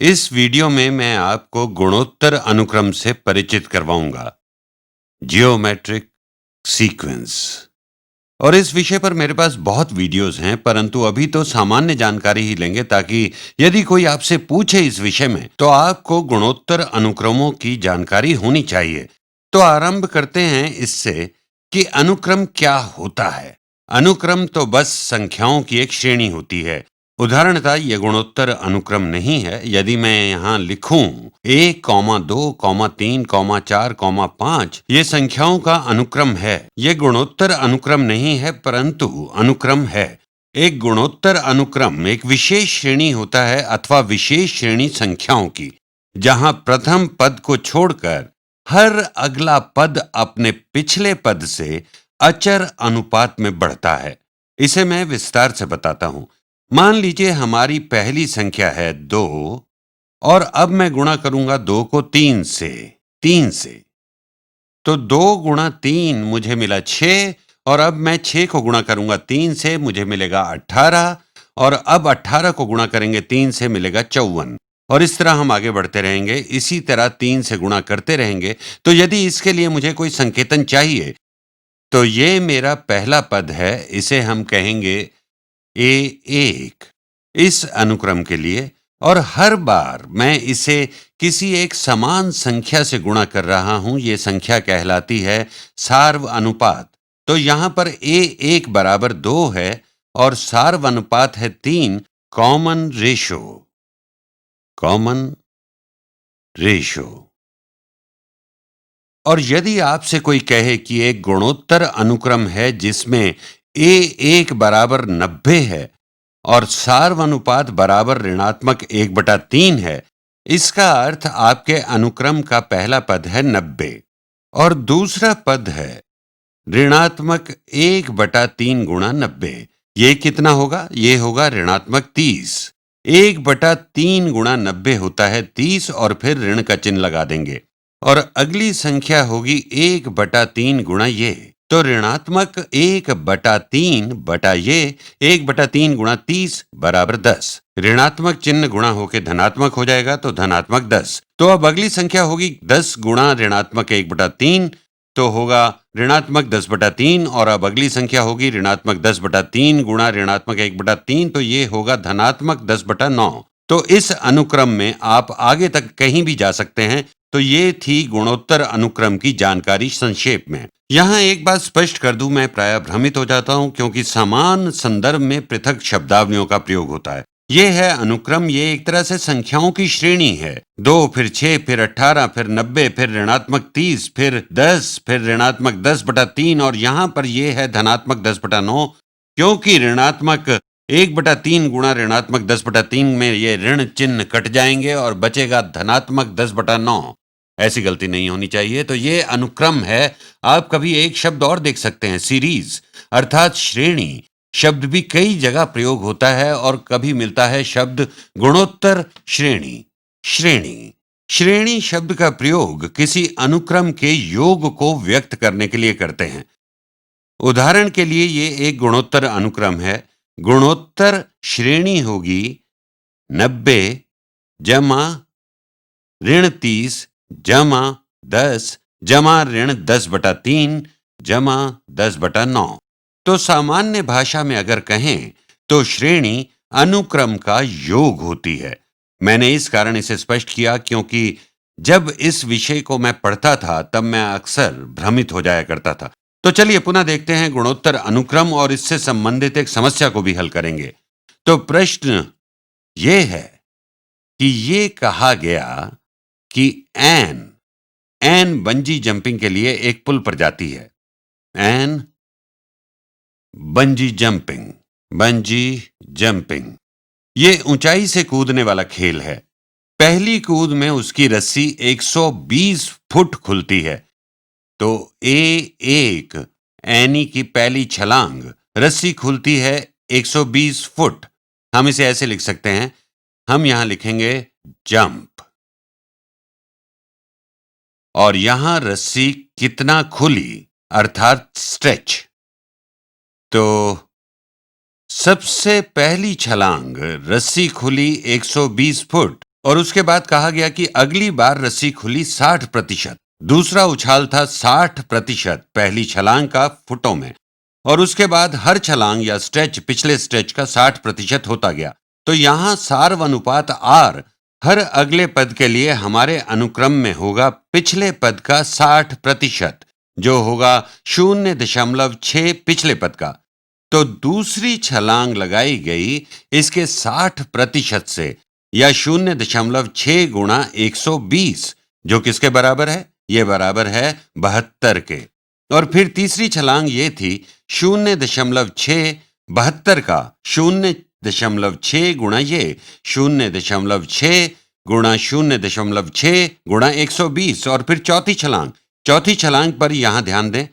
इस वीडियो में मैं आपको गुणोत्तर अनुक्रम से परिचित करवाऊंगा, जियोमेट्रिक सीक्वेंस। और इस विषय पर मेरे पास बहुत वीडियोस हैं, परंतु अभी तो सामान्य जानकारी ही लेंगे ताकि यदि कोई आपसे पूछे इस विषय में तो आपको गुणोत्तर अनुक्रमों की जानकारी होनी चाहिए। तो आरंभ करते हैं इससे कि अनुक्रम क्या होता है। अनुक्रम तो बस संख्याओं की एक श्रेणी होती है। उदाहरणतः यह गुणोत्तर अनुक्रम नहीं है। यदि मैं यहाँ लिखूं 1, 2, 3, 4, 5, ये संख्याओं का अनुक्रम है। ये गुणोत्तर अनुक्रम नहीं है, परंतु अनुक्रम है। एक गुणोत्तर अनुक्रम एक विशेष श्रेणी होता है अथवा विशेष श्रेणी संख्याओं की, जहां प्रथम पद को छोड़कर हर अगला पद अपने पिछले पद से अचर अनुपात में बढ़ता है। इसे मैं विस्तार से बताता हूं। मान लीजिए हमारी पहली संख्या है 2 और अब मैं गुणा करूंगा 2 को 3 से। तो 2 गुणा 3 मुझे मिला 6 और अब मैं 6 को गुणा करूंगा 3 से, मुझे मिलेगा 18 और अब 18 को गुणा करेंगे 3 से मिलेगा 54 और इस तरह हम आगे बढ़ते रहेंगे। इसी तरह 3 से गुणा करते रहेंगे। तो यदि इसके लिए मुझे कोई संकेतन चाहिए तो ये मेरा पहला पद है, इसे हम कहेंगे A1 इस अनुक्रम के लिए। और हर बार मैं इसे किसी एक समान संख्या से गुणा कर रहा हूं। ये संख्या कहलाती है सार्व अनुपात। तो यहां पर A1 बराबर 2 है और सार्व अनुपात है 3, कॉमन रेशो। और यदि आपसे कोई कहे कि एक गुणोत्तर अनुक्रम है जिसमें A1 बराबर 90 है और सार्व अनुपात बराबर ऋणात्मक 1/3 है, इसका अर्थ आपके अनुक्रम का पहला पद है 90 और दूसरा पद है ऋणात्मक 1/3 गुणा 90। ये कितना होगा? ये होगा ऋणात्मक 30। 1/3 गुणा 90 होता है 30 और फिर ऋण का चिन्ह लगा देंगे और अगली संख्या होगी 1/3 गुणा ये। तो ऋणात्मक 1/3 बटा ये 1/3 गुणा 30 बराबर 10। ऋणात्मक चिन्ह गुणा होके धनात्मक हो जाएगा तो धनात्मक 10। तो अब अगली संख्या होगी 10 गुणा ऋणात्मक 1/3 तो होगा ऋणात्मक 10/3 और अब अगली संख्या होगी ऋणात्मक 10/3 गुणा ऋणात्मक 1/3 तो ये होगा धनात्मक 10/9। तो इस अनुक्रम में आप आगे तक कहीं भी जा सकते हैं। तो ये थी गुणोत्तर अनुक्रम की जानकारी संक्षेप में। यहाँ एक बात स्पष्ट कर दूं, मैं प्रायः भ्रमित हो जाता हूं क्योंकि समान संदर्भ में पृथक शब्दावलियों का प्रयोग होता है। ये है अनुक्रम, ये एक तरह से संख्याओं की श्रेणी है। 2 फिर 6 फिर 18 फिर 90 फिर ऋणात्मक 30 फिर 10 फिर ऋणात्मक 10/3 और यहाँ पर ये है धनात्मक 10/9, क्योंकि ऋणात्मक 1/3 गुणा ऋणात्मक 10/3 में ये ऋण चिन्ह कट जाएंगे और बचेगा धनात्मक 10/9। ऐसी गलती नहीं होनी चाहिए। तो ये अनुक्रम है। आप कभी एक शब्द और देख सकते हैं, सीरीज अर्थात श्रेणी शब्द भी कई जगह प्रयोग होता है और कभी मिलता है शब्द गुणोत्तर श्रेणी शब्द का प्रयोग किसी अनुक्रम के योग को व्यक्त करने के लिए करते हैं। उदाहरण के लिए ये एक गुणोत्तर अनुक्रम है। गुणोत्तर श्रेणी होगी 90 जमा ऋण 30 जमा 10 जमा ऋण 10/3 जमा 10/9। तो सामान्य भाषा में अगर कहें तो श्रेणी अनुक्रम का योग होती है। मैंने इस कारण इसे स्पष्ट किया क्योंकि जब इस विषय को मैं पढ़ता था तब मैं अक्सर भ्रमित हो जाया करता था। तो चलिए पुनः देखते हैं गुणोत्तर अनुक्रम और इससे संबंधित एक समस्या को भी हल करेंगे। तो प्रश्न ये है कि ये कहा गया कि एन बंजी जंपिंग के लिए एक पुल पर जाती है। एन बंजी जंपिंग ये ऊंचाई से कूदने वाला खेल है। पहली कूद में उसकी रस्सी 120 फुट खुलती है। तो A1 एनी की पहली छलांग रस्सी खुलती है 120 फुट। हम इसे ऐसे लिख सकते हैं, हम यहां लिखेंगे जंप और यहां रस्सी कितना खुली अर्थात स्ट्रेच। तो सबसे पहली छलांग रस्सी खुली 120 फुट और उसके बाद कहा गया कि अगली बार रस्सी खुली 60%। दूसरा उछाल था 60% पहली छलांग का फुटों में, और उसके बाद हर छलांग या स्ट्रेच पिछले स्ट्रेच का 60% होता गया। तो यहां सार्वनुपात आर हर अगले पद के लिए हमारे अनुक्रम में होगा पिछले पद का 60%, जो होगा 0.6 पिछले पद का। तो दूसरी छलांग लगाई गई इसके 60% से, या 0.6 गुणा 120, जो किसके बराबर है? ये बराबर है 72 के। और फिर तीसरी छलांग ये थी 0.6 72 का 0.6 गुणा ये 0.6 गुणा 0.6 गुणा 120। और फिर चौथी छलांग पर यहां ध्यान दें,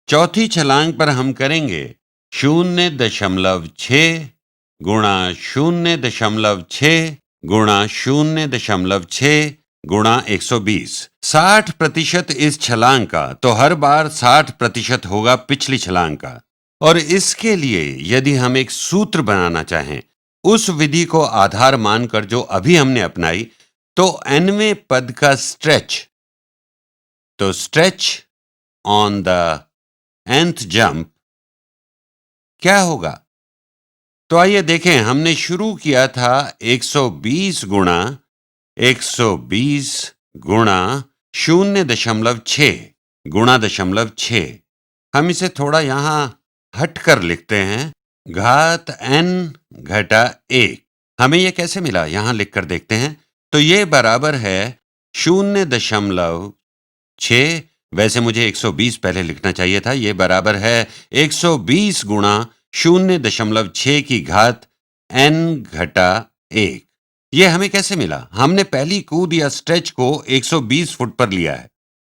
चौथी छलांग पर हम करेंगे 0.6 गुणा 0.6 गुणा 0.6 गुणा 120। 60% इस छलांग का, तो हर बार 60% होगा पिछली छलांग का। और इसके लिए यदि हम एक सूत्र बनाना चाहें उस विधि को आधार मानकर जो अभी हमने अपनाई, तो nवें पद का स्ट्रेच, तो stretch on the nth jump क्या होगा? तो आइए देखें, हमने शुरू किया था 120 गुणा 0.6 गुणा 0.6। हम इसे थोड़ा यहां हटकर लिखते हैं, घात n घटा 1। हमें यह कैसे मिला, यहां लिखकर देखते हैं। तो ये बराबर है 0.6, वैसे मुझे 120 पहले लिखना चाहिए था। ये बराबर है 120 गुणा 0.6 की घात n घटा 1। ये हमें कैसे मिला? हमने पहली कूद या स्ट्रेच को 120 फुट पर लिया है।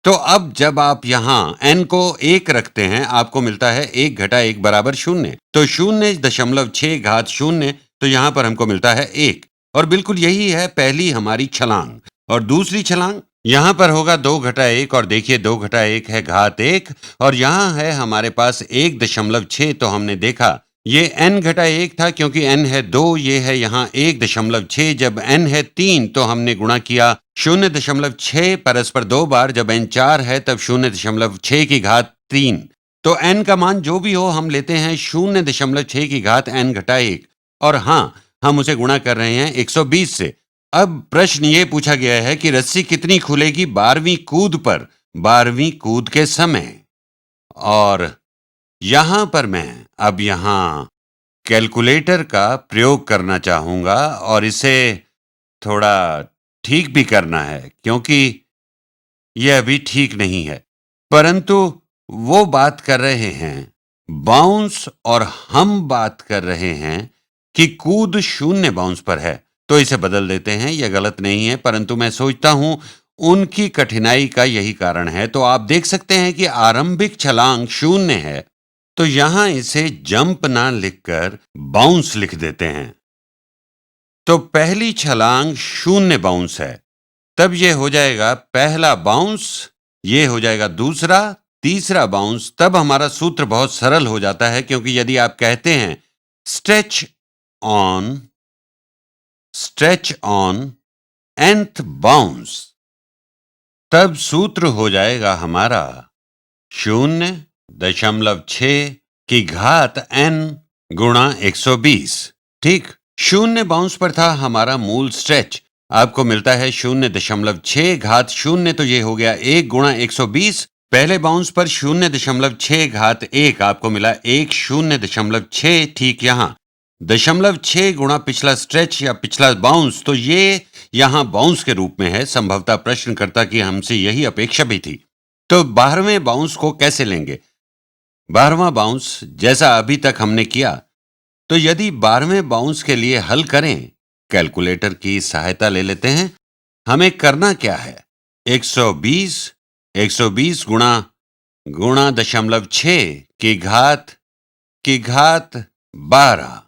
तो अब जब आप यहां n को 1 रखते हैं, आपको मिलता है 1 घटा 1 बराबर 0। तो 0.6 घात 0, तो यहां पर हमको मिलता है 1। और बिल्कुल यही है पहली हमारी छलांग। और दूसरी छलांग यहां पर होगा 2 घटा 1, और देखिए 2 घटा 1 है घात 1, और यहां है हमारे पास 1.6। तो हमने देखा ये n घटा 1 था, क्योंकि n है 2, ये है यहाँ 1.6। जब n है 3 तो हमने गुणा किया 0.6 परस्पर 2 बार। जब n 4 है तब 0.6 की घात 3। तो n का मान जो भी हो हम लेते हैं 0.6 की घात n घटा 1, और हाँ, हम उसे गुणा कर रहे हैं 120 से। अब प्रश्न ये पूछा गया है कि रस्सी कितनी खुलेगी 12वीं कूद पर, 12वीं कूद के समय। और यहां पर मैं अब यहां कैलकुलेटर का प्रयोग करना चाहूंगा, और इसे थोड़ा ठीक भी करना है, क्योंकि यह अभी ठीक नहीं है। परंतु वो बात कर रहे हैं बाउंस, और हम बात कर रहे हैं कि कूद 0 बाउंस पर है। तो इसे बदल देते हैं, यह गलत नहीं है, परंतु मैं सोचता हूं उनकी कठिनाई का यही कारण है। तो आप देख सकते हैं कि आरंभिक छलांग 0 है, तो यहां इसे जंप ना लिखकर बाउंस लिख देते हैं। तो पहली छलांग 0 बाउंस है, तब यह हो जाएगा पहला बाउंस, ये हो जाएगा दूसरा, तीसरा बाउंस। तब हमारा सूत्र बहुत सरल हो जाता है, क्योंकि यदि आप कहते हैं स्ट्रेच ऑन nth बाउंस, तब सूत्र हो जाएगा हमारा 0.6 की घात n गुणा 120। ठीक, 0 बाउंस पर था हमारा मूल स्ट्रेच, आपको मिलता है 0.6 घात 0, तो ये हो गया 1 गुणा 120। पहले बाउंस पर 0.6 घात 1 आपको मिला 1 0.6। ठीक, यहां 0.6 गुणा पिछला स्ट्रेच या पिछला बाउंस, तो ये यहां बाउंस के रूप में है। संभवतः प्रश्नकर्ता की हमसे यही अपेक्षा भी थी। तो 12वें बाउंस को कैसे लेंगे? 12वां बाउंस जैसा अभी तक हमने किया, तो यदि 12वें बाउंस के लिए हल करें, कैलकुलेटर की सहायता ले लेते हैं। हमें करना क्या है? 120 गुणा 0.6 की घात 12।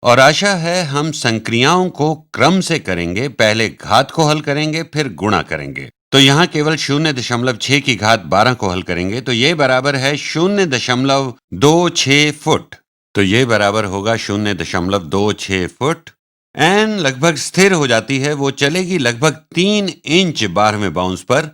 और आशा है हम संक्रियाओं को क्रम से करेंगे, पहले घात को हल करेंगे फिर गुणा करेंगे। तो यहां केवल 0.6 की घात 12 को हल करेंगे, तो ये बराबर है 0.26 फुट। तो ये बराबर होगा 0.26 फुट। एन लगभग स्थिर हो जाती है, वो चलेगी लगभग 3 इंच 12वें बाउंस पर।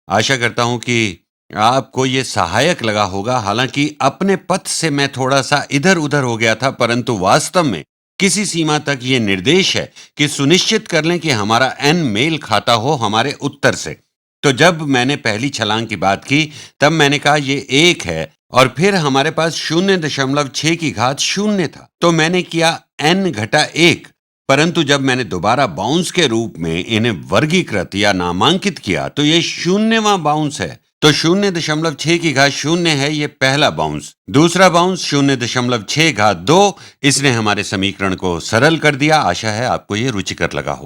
आशा करता हूं कि आपको ये सहायक लगा होगा। हालांकि अपने पथ से मैं थोड़ा सा इधर उधर हो गया था, परंतु वास्तव में किसी सीमा तक ये निर्देश है कि सुनिश्चित कर लें कि हमारा एन मेल खाता हो हमारे उत्तर से। तो जब मैंने पहली छलांग की बात की, तब मैंने कहा ये 1 है और फिर हमारे पास 0.6 की घात 0 था। तो मैंने किया n घटा 1, परंतु जब मैंने दोबारा बाउंस के रूप में इन्हें वर्गीकृत या नामांकित किया तो ये 0वां बाउंस है। तो 0.6 की घात 0 है ये पहला बाउंस। दूसरा बाउंस 0.6 घात 2, इसने हमारे समीकरण को सरल कर दिया। आशा है आपको ये रुचिकर लगा हो।